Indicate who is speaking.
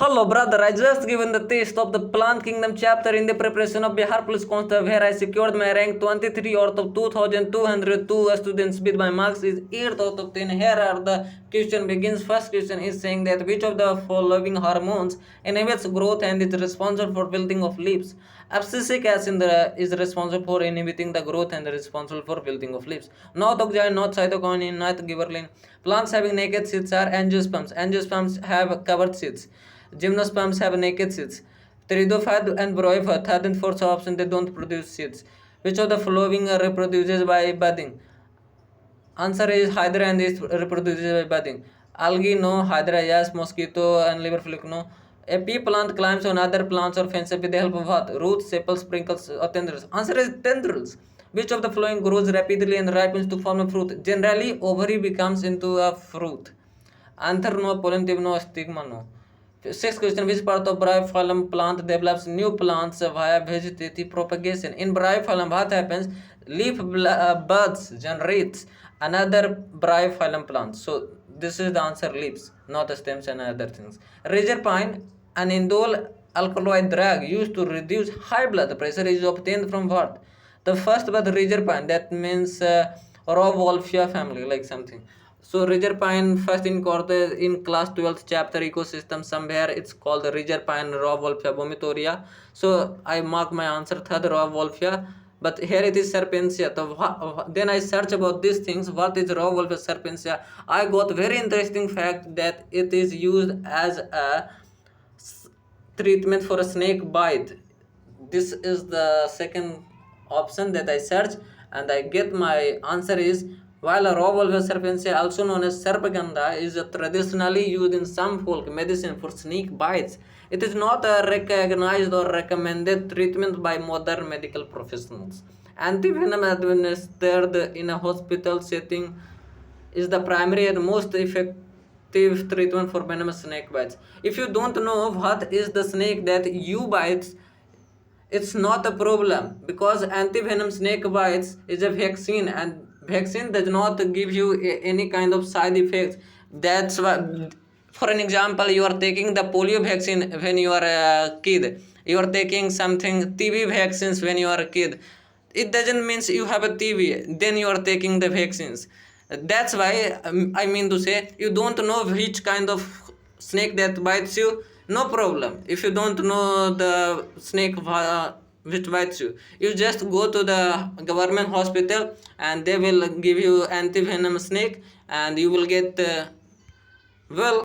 Speaker 1: Hello, brother. I just given the taste of the Plant Kingdom chapter in the preparation of Bihar Police Constable, where I secured my rank 23 out of 2,202 students with my marks is 8 out of 10. Here are the question begins. First question is saying that which of the following hormones inhibits growth and is responsible for building of leaves? Abscisic acid is responsible for inhibiting the growth and responsible for building of leaves. Not oxygen, not cytokinin, not gibberellin. Plants having naked seeds are angiosperms. Angiosperms have covered seeds. Gymnosperms have naked seeds. Pteridophyte and bryophyte, third and fourth option, they don't produce seeds. Which of the following reproduces by budding? Answer is Hydra and is reproduces by budding. Algae no, Hydra yes, mosquito and liverflick no. A pea plant climbs on other plants or fences with the help of what? Roots, sepals, sprinkles, or tendrils. Answer is tendrils. Which of the following grows rapidly and ripens to form a fruit? Generally, ovary becomes into a fruit. Anther no, pollen tube no, stigma no. Sixth question, which part of bryophyllum plant develops new plants via vegetative propagation? In bryophyllum, what happens? Leaf buds generates another bryophyllum plant. So this is the answer, leaves, not the stems and other things. Razor pine, an indole alkaloid drug used to reduce high blood pressure, is obtained from what? The first was razor pine, that means Rauwolfia family, like something. So Razor pine first in class 12th chapter ecosystem, somewhere it's called the Razor pine Rauwolfia vomitoria. So I mark my answer third, Rauwolfia. But here it is Serpentia. So then I search about these things. What is Rauwolfia Serpentia? I got very interesting fact that it is used as a treatment for a snake bite. This is the second option that I search, and I get my answer is, while a Rauwolfia serpentia, also known as Serpaganda, is traditionally used in some folk medicine for snake bites, it is not a recognized or recommended treatment by modern medical professionals. Antivenom administered in a hospital setting is the primary and most effective treatment for venomous snake bites. If you don't know what is the snake that you bites, it's not a problem, because anti-venom snake bites is a vaccine, and vaccine does not give you any kind of side effects. That's why, for an example, you are taking the polio vaccine when you are a kid, you are taking something TB vaccines when you are a kid. It doesn't mean you have a TB then you are taking the vaccines. That's why I mean to say, you don't know which kind of snake that bites you, no problem. If you don't know the snake which bites you, you just go to the government hospital and they will give you anti-venom snake and you will get well.